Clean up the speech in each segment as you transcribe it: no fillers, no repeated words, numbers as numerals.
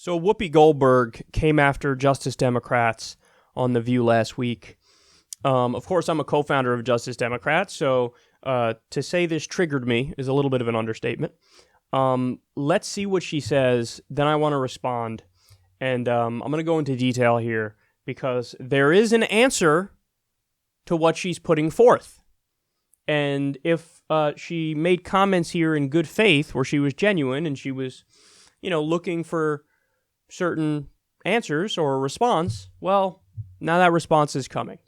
So Whoopi Goldberg came after Justice Democrats on The View last week. Of course, I'm a co-founder of Justice Democrats, so to say this triggered me is a little bit of an understatement. Let's see what she says, then I want to respond. And I'm going to go into detail here because there is an answer to what she's putting forth. And if she made comments here in good faith where she was genuine and she was, looking for certain answers or a response, well, now that response is coming.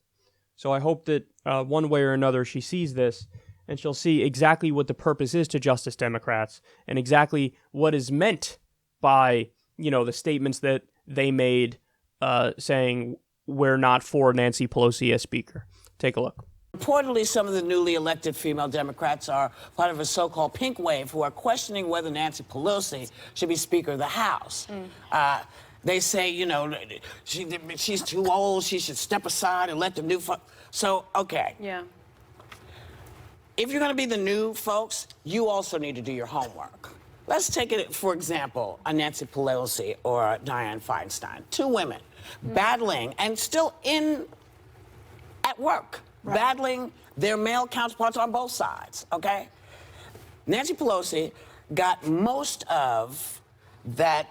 So I hope that one way or another she sees this and she'll see exactly what the purpose is to Justice Democrats and exactly what is meant by, the statements that they made saying we're not for Nancy Pelosi as Speaker. Take a look. Reportedly, some of the newly elected female Democrats are part of a so-called pink wave who are questioning whether Nancy Pelosi should be Speaker of the House. They say, she's too old, she should step aside and let the new folks. So, okay. Yeah. If you're going to be the new folks, you also need to do your homework. Let's take it, for example, a Nancy Pelosi or a Dianne Feinstein. Two women battling and still at work. Right. Battling their male counterparts on both sides, okay? Nancy Pelosi got most of that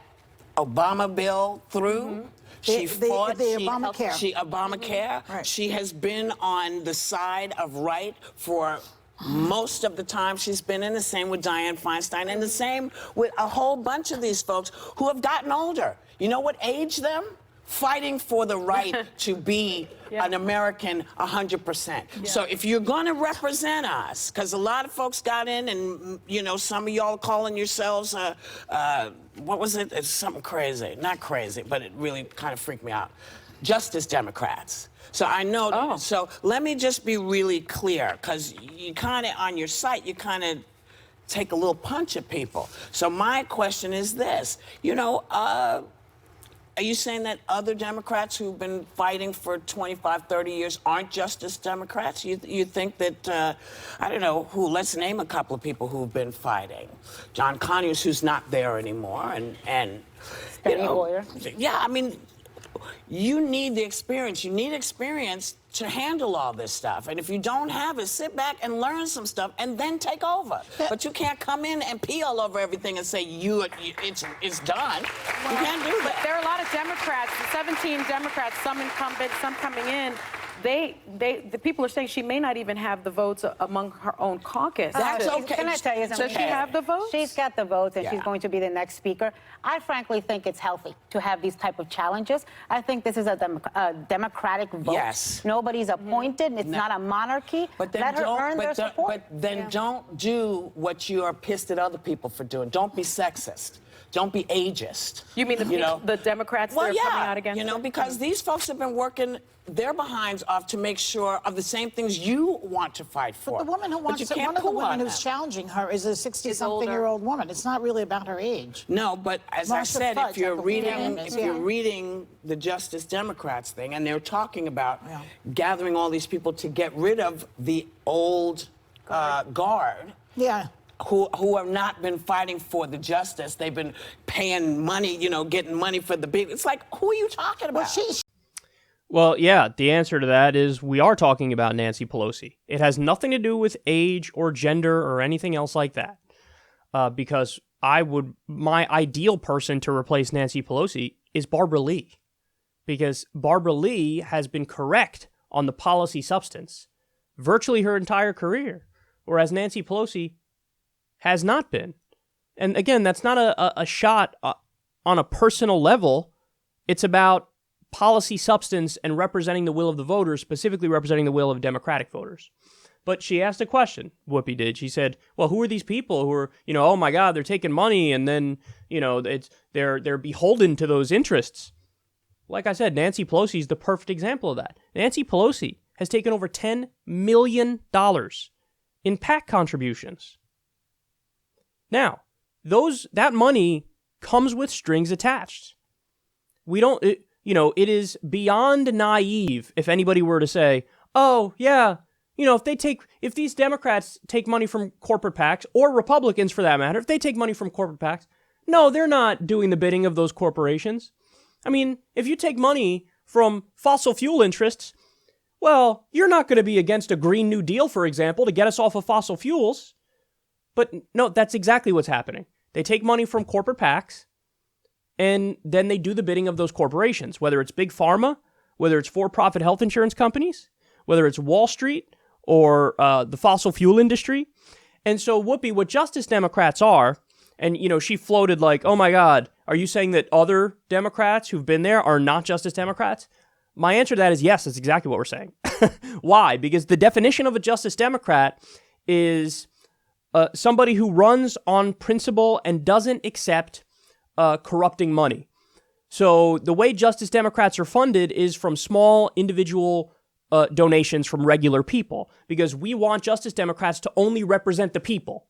Obama bill through. She fought the Obamacare. Obamacare. Right. She has been on the side of right for most of the time she's been in. The same with Dianne Feinstein, and the same with a whole bunch of these folks who have gotten older. You know what aged them? Fighting for the right to be an American 100%. Yeah. So if you're going to represent us, because a lot of folks got in and, some of y'all calling yourselves, what was it? It's something crazy. Not crazy, but it really kind of freaked me out. Justice Democrats. So I know, So let me just be really clear, because you kind of, on your site, you kind of take a little punch at people. So my question is this, are you saying that other Democrats who've been fighting for 25, 30 years aren't Justice Democrats? You think that, I don't know, let's name a couple of people who've been fighting. John Conyers, who's not there anymore, and Hoyer. Yeah, I mean, you need the experience. You need experience to handle all this stuff. And if you don't have it, sit back and learn some stuff and then take over. But you can't come in and pee all over everything and say it's done. Well, you can't do that. There are a lot of Democrats, 17 Democrats, some incumbents, some coming in. The people are saying she may not even have the votes among her own caucus. That's okay. Can I tell you something? Does she have the votes? She's got the votes, and she's going to be the next speaker. I frankly think it's healthy to have these type of challenges. I think this is a democratic vote. Yes. Nobody's appointed. It's not a monarchy. But then Let her earn their support. But then don't do what you are pissed at other people for doing. Don't be sexist. Don't be ageist. You mean the Democrats that are coming out against her? Because these folks have been working their behinds off to make sure of the same things you want to fight for. But the woman who wants to, one of the women who's challenging her is a 60-something-year-old woman. It's not really about her age. No, but as I said, Fudge, if you're Uncle reading the Justice Democrats thing, and they're talking about gathering all these people to get rid of the old guard. Yeah. Who have not been fighting for the justice. They've been paying money, getting money for the big. It's like, who are you talking about? Well, yeah, the answer to that is we are talking about Nancy Pelosi. It has nothing to do with age or gender or anything else like that. Because my ideal person to replace Nancy Pelosi is Barbara Lee. Because Barbara Lee has been correct on the policy substance virtually her entire career. Whereas Nancy Pelosi has not been. And again, that's not a shot on a personal level. It's about policy substance and representing the will of the voters, specifically representing the will of Democratic voters. But she asked a question, Whoopi did. She said, well, who are these people who are, oh my God, they're taking money and then, they're beholden to those interests. Like I said, Nancy Pelosi is the perfect example of that. Nancy Pelosi has taken over $10 million in PAC contributions. Now, that money comes with strings attached. It is beyond naive if anybody were to say, oh, yeah, if these Democrats take money from corporate PACs, or Republicans for that matter, if they take money from corporate PACs, No, they're not doing the bidding of those corporations. I mean, if you take money from fossil fuel interests, well, you're not going to be against a Green New Deal, for example, to get us off of fossil fuels. But no, that's exactly what's happening. They take money from corporate PACs, and then they do the bidding of those corporations, whether it's big pharma, whether it's for-profit health insurance companies, whether it's Wall Street or the fossil fuel industry. And so, Whoopi, what Justice Democrats are, and, she floated like, oh my God, are you saying that other Democrats who've been there are not Justice Democrats? My answer to that is yes, that's exactly what we're saying. Why? Because the definition of a Justice Democrat is somebody who runs on principle and doesn't accept corrupting money. So the way Justice Democrats are funded is from small individual donations from regular people, because we want Justice Democrats to only represent the people.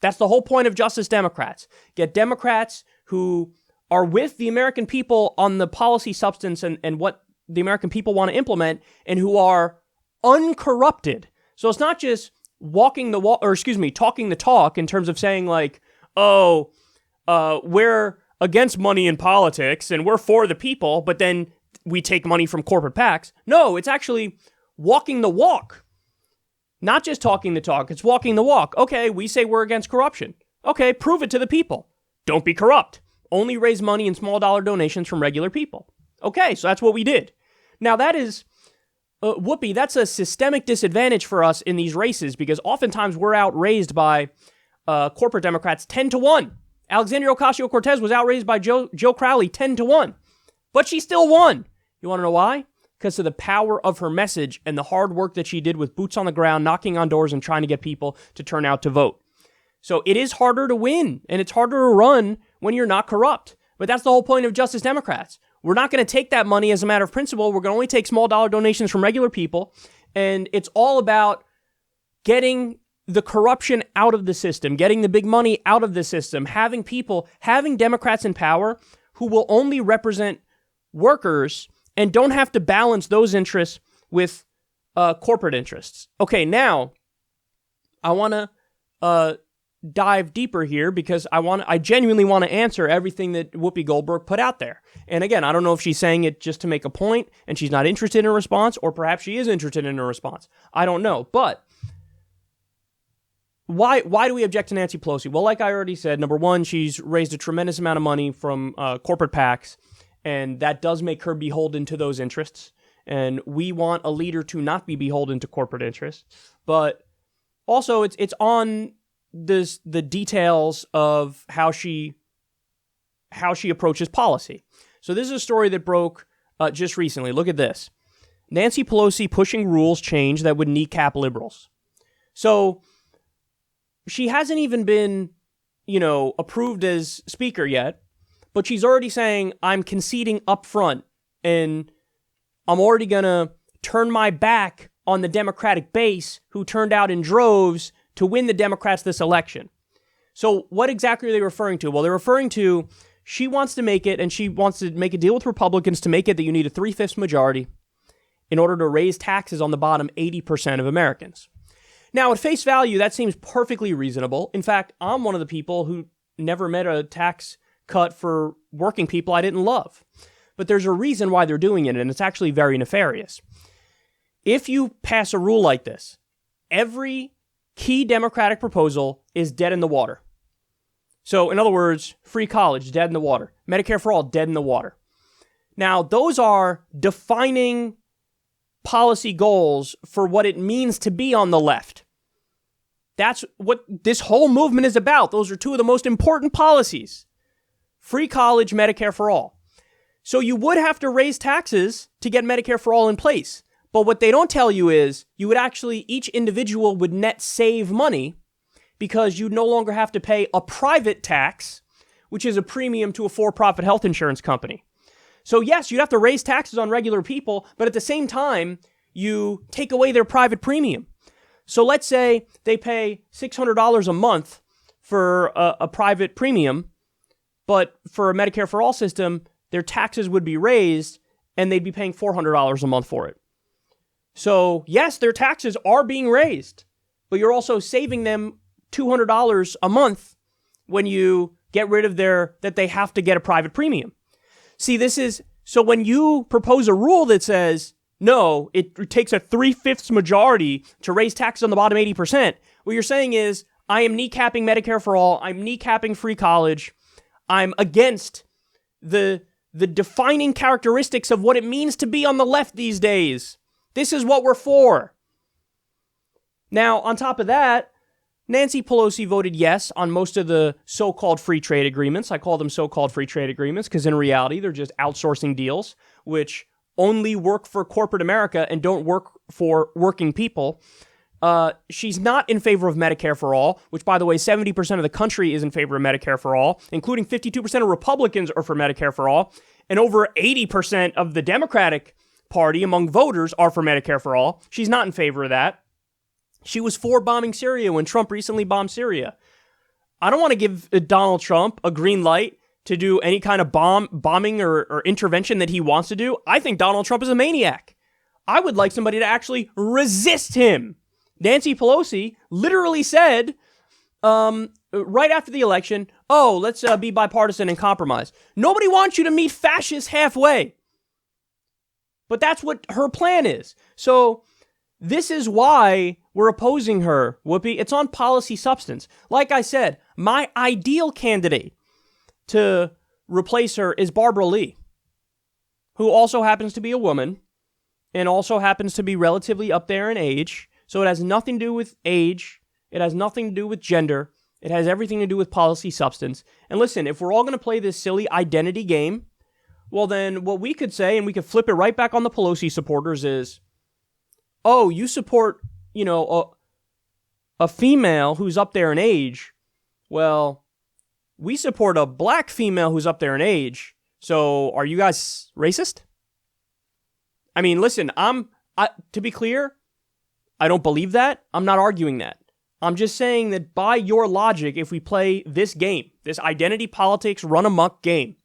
That's the whole point of Justice Democrats. Get Democrats who are with the American people on the policy substance and what the American people want to implement, and who are uncorrupted. So it's not just talking the talk in terms of saying like, we're against money in politics and we're for the people, but then we take money from corporate PACs. No, it's actually walking the walk. Not just talking the talk, it's walking the walk. Okay, we say we're against corruption. Okay, prove it to the people. Don't be corrupt. Only raise money in small dollar donations from regular people. Okay, so that's what we did. Now that is, Whoopi, that's a systemic disadvantage for us in these races, because oftentimes we're outraised by corporate Democrats 10-1. Alexandria Ocasio-Cortez was outraised by Joe Crowley 10-1. But she still won. You want to know why? Because of the power of her message and the hard work that she did with boots on the ground, knocking on doors and trying to get people to turn out to vote. So it is harder to win, and it's harder to run when you're not corrupt. But that's the whole point of Justice Democrats. We're not going to take that money as a matter of principle. We're going to only take small dollar donations from regular people. And it's all about getting the corruption out of the system, getting the big money out of the system, having Democrats in power who will only represent workers and don't have to balance those interests with corporate interests. Okay, now I want to dive deeper here, because I genuinely want to answer everything that Whoopi Goldberg put out there. And again, I don't know if she's saying it just to make a point and she's not interested in a response, or perhaps she is interested in a response. I don't know. But why do we object to Nancy Pelosi? Well, like I already said, number one, she's raised a tremendous amount of money from corporate PACs, and that does make her beholden to those interests. And we want a leader to not be beholden to corporate interests. But also, it's on the details of how she approaches policy. So this is a story that broke just recently. Look at this. Nancy Pelosi pushing rules change that would kneecap liberals. So she hasn't even been, approved as speaker yet, but she's already saying, I'm conceding up front, and I'm already going to turn my back on the Democratic base who turned out in droves to win the Democrats this election. So what exactly are they referring to? Well, they're referring to, she wants to make it, and she wants to make a deal with Republicans to make it that you need a 3/5 majority in order to raise taxes on the bottom 80% of Americans. Now, at face value, that seems perfectly reasonable. In fact, I'm one of the people who never met a tax cut for working people I didn't love. But there's a reason why they're doing it, and it's actually very nefarious. If you pass a rule like this, every key Democratic proposal is dead in the water. So, in other words, free college, dead in the water. Medicare for all, dead in the water. Now, those are defining policy goals for what it means to be on the left. That's what this whole movement is about. Those are two of the most important policies. Free college, Medicare for all. So you would have to raise taxes to get Medicare for all in place. But what they don't tell you is you would actually, each individual would net save money, because you'd no longer have to pay a private tax, which is a premium to a for-profit health insurance company. So yes, you'd have to raise taxes on regular people, but at the same time, you take away their private premium. So let's say they pay $600 a month for a private premium, but for a Medicare for all system, their taxes would be raised and they'd be paying $400 a month for it. So yes, their taxes are being raised, but you're also saving them $200 a month when you get rid of that they have to get a private premium. See, so when you propose a rule that says, no, it takes a 3/5 majority to raise taxes on the bottom 80%, what you're saying is, I am kneecapping Medicare for all, I'm kneecapping free college, I'm against the defining characteristics of what it means to be on the left these days. This is what we're for. Now, on top of that, Nancy Pelosi voted yes on most of the so-called free trade agreements. I call them so-called free trade agreements because in reality, they're just outsourcing deals, which only work for corporate America and don't work for working people. She's not in favor of Medicare for all, which, by the way, 70% of the country is in favor of Medicare for all, including 52% of Republicans are for Medicare for all, and over 80% of the Democratic Party among voters are for Medicare for all. She's not in favor of that. She was for bombing Syria when Trump recently bombed Syria. I don't want to give Donald Trump a green light to do any kind of bombing or intervention that he wants to do. I think Donald Trump is a maniac. I would like somebody to actually resist him. Nancy Pelosi literally said right after the election, oh, let's be bipartisan and compromise. Nobody wants you to meet fascists halfway. But that's what her plan is. So this is why we're opposing her, Whoopi. It's on policy substance. Like I said, my ideal candidate to replace her is Barbara Lee, who also happens to be a woman and also happens to be relatively up there in age. So it has nothing to do with age. It has nothing to do with gender. It has everything to do with policy substance. And listen, if we're all going to play this silly identity game, well then what we could say, and we could flip it right back on the Pelosi supporters, is, oh, you support, a female who's up there in age. Well, we support a black female who's up there in age. So are you guys racist? I mean, listen, to be clear, I don't believe that. I'm not arguing that. I'm just saying that by your logic, if we play this game, this identity politics run amok game,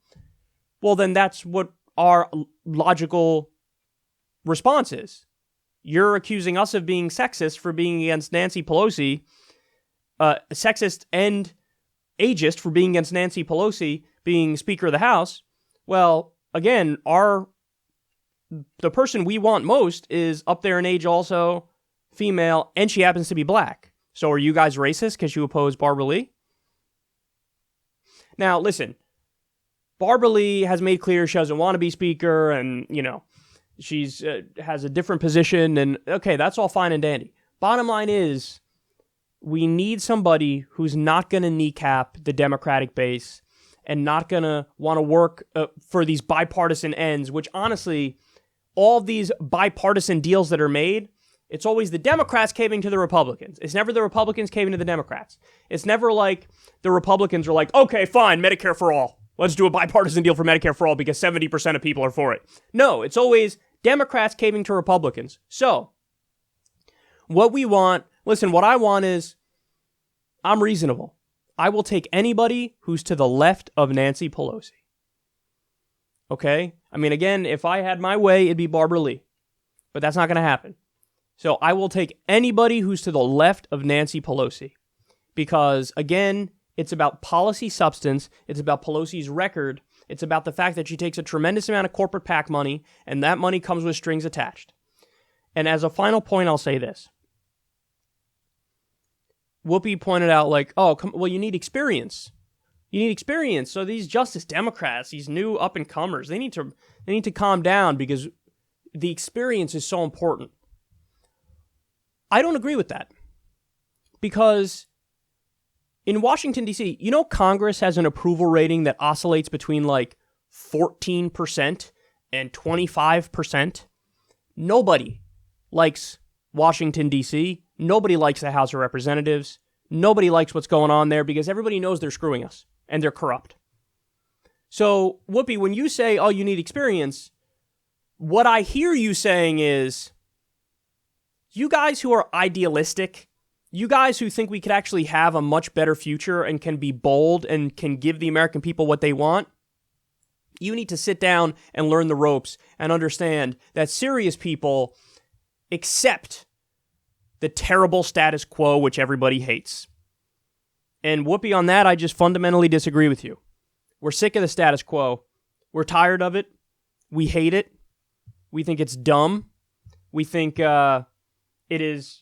well, then that's what our logical response is. You're accusing us of being sexist for being against Nancy Pelosi, sexist and ageist for being against Nancy Pelosi being Speaker of the House. Well, again, the person we want most is up there in age also, female, and she happens to be black. So are you guys racist because you oppose Barbara Lee? Now, listen, Barbara Lee has made clear she doesn't want to be Speaker, and, she's has a different position, and okay, that's all fine and dandy. Bottom line is, we need somebody who's not going to kneecap the Democratic base and not going to want to work for these bipartisan ends, which honestly, all these bipartisan deals that are made, it's always the Democrats caving to the Republicans. It's never the Republicans caving to the Democrats. It's never like the Republicans are like, okay, fine, Medicare for all. Let's do a bipartisan deal for Medicare for all because 70% of people are for it. No, it's always Democrats caving to Republicans. So, what we want, listen, what I want is, I'm reasonable. I will take anybody who's to the left of Nancy Pelosi. Okay? I mean, again, if I had my way, it'd be Barbara Lee. But that's not going to happen. So I will take anybody who's to the left of Nancy Pelosi. Because, again, it's about policy substance. It's about Pelosi's record. It's about the fact that she takes a tremendous amount of corporate PAC money, and that money comes with strings attached. And as a final point, I'll say this. Whoopi pointed out, well, you need experience. You need experience. So these Justice Democrats, these new up-and-comers, they need to calm down because the experience is so important. I don't agree with that. Because in Washington, D.C., Congress has an approval rating that oscillates between 14% and 25%. Nobody likes Washington, D.C. Nobody likes the House of Representatives. Nobody likes what's going on there because everybody knows they're screwing us and they're corrupt. So, Whoopi, when you say, oh, you need experience, what I hear you saying is, you guys who are idealistic, you guys who think we could actually have a much better future and can be bold and can give the American people what they want, you need to sit down and learn the ropes and understand that serious people accept the terrible status quo which everybody hates. And Whoopi, on that, I just fundamentally disagree with you. We're sick of the status quo. We're tired of it. We hate it. We think it's dumb. We think it is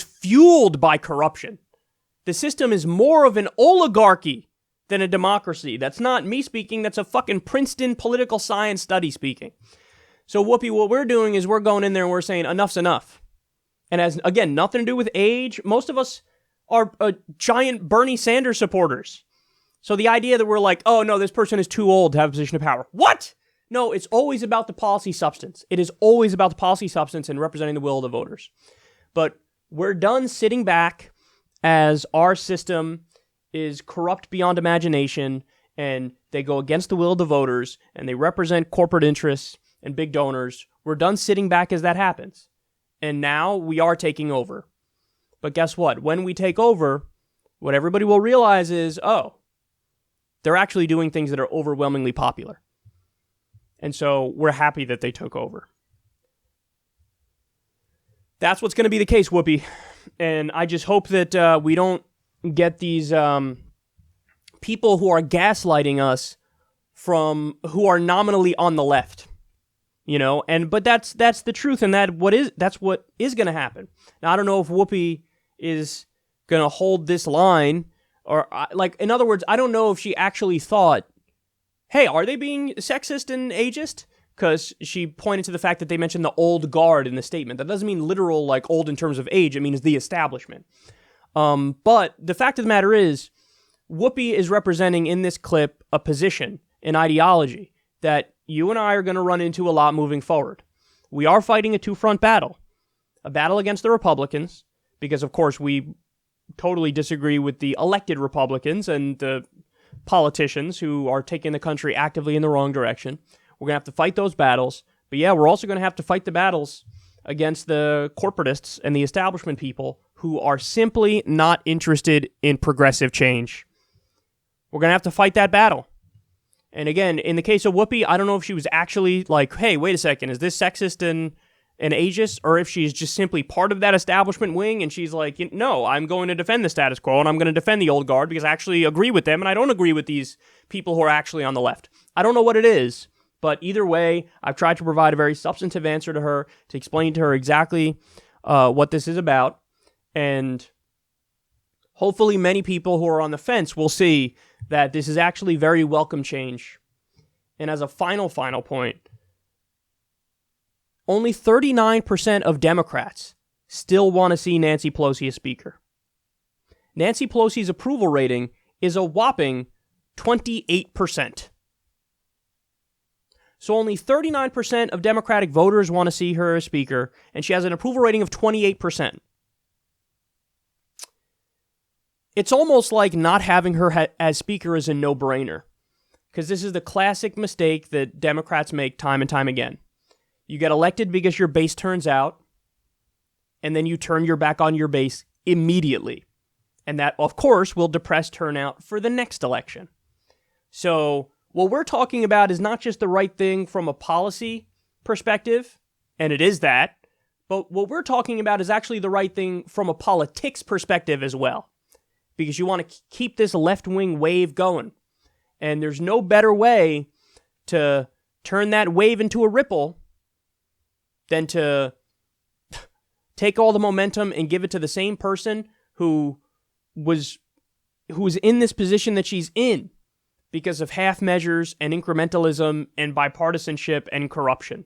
fueled by corruption. The system is more of an oligarchy than a democracy. That's not me speaking. That's a fucking Princeton political science study speaking. So, Whoopi, what we're doing is we're going in there and we're saying enough's enough. And has, again, nothing to do with age. Most of us are giant Bernie Sanders supporters. So the idea that we're like, oh, no, this person is too old to have a position of power. What? No, it's always about the policy substance. It is always about the policy substance and representing the will of the voters. But we're done sitting back as our system is corrupt beyond imagination and they go against the will of the voters and they represent corporate interests and big donors. We're done sitting back as that happens. And now we are taking over. But guess what? When we take over, what everybody will realize is, oh, they're actually doing things that are overwhelmingly popular. And so we're happy that they took over. That's what's going to be the case, Whoopi. And I just hope that we don't get these people who are gaslighting us from who are nominally on the left. You know, but that's the truth, and that's what is going to happen. Now, I don't know if Whoopi is going to hold this line, or in other words, I don't know if she actually thought, hey, are they being sexist and ageist? Because she pointed to the fact that they mentioned the old guard in the statement. That doesn't mean literal, like, old in terms of age. It means the establishment. But the fact of the matter is, Whoopi is representing in this clip a position, an ideology, that you and I are going to run into a lot moving forward. We are fighting a two-front battle. A battle against the Republicans, because, of course, we totally disagree with the elected Republicans and the politicians who are taking the country actively in the wrong direction. We're going to have to fight those battles. But yeah, we're also going to have to fight the battles against the corporatists and the establishment people who are simply not interested in progressive change. We're going to have to fight that battle. And again, in the case of Whoopi, I don't know if she was actually like, hey, wait a second, is this sexist and ageist? Or if she's just simply part of that establishment wing and she's like, no, I'm going to defend the status quo and I'm going to defend the old guard because I actually agree with them and I don't agree with these people who are actually on the left. I don't know what it is, but either way, I've tried to provide a very substantive answer to her, to explain to her exactly what this is about. And hopefully many people who are on the fence will see that this is actually very welcome change. And as a final point, only 39% of Democrats still want to see Nancy Pelosi as Speaker. Nancy Pelosi's approval rating is a whopping 28%. So only 39% of Democratic voters want to see her as Speaker, and she has an approval rating of 28%. It's almost like not having her as Speaker is a no-brainer, because this is the classic mistake that Democrats make time and time again. You get elected because your base turns out, and then you turn your back on your base immediately. And that, of course, will depress turnout for the next election. So what we're talking about is not just the right thing from a policy perspective, and it is that, but what we're talking about is actually the right thing from a politics perspective as well. Because you want to keep this left-wing wave going. And there's no better way to turn that wave into a ripple than to take all the momentum and give it to the same person who was in this position that she's in because of half measures and incrementalism and bipartisanship and corruption.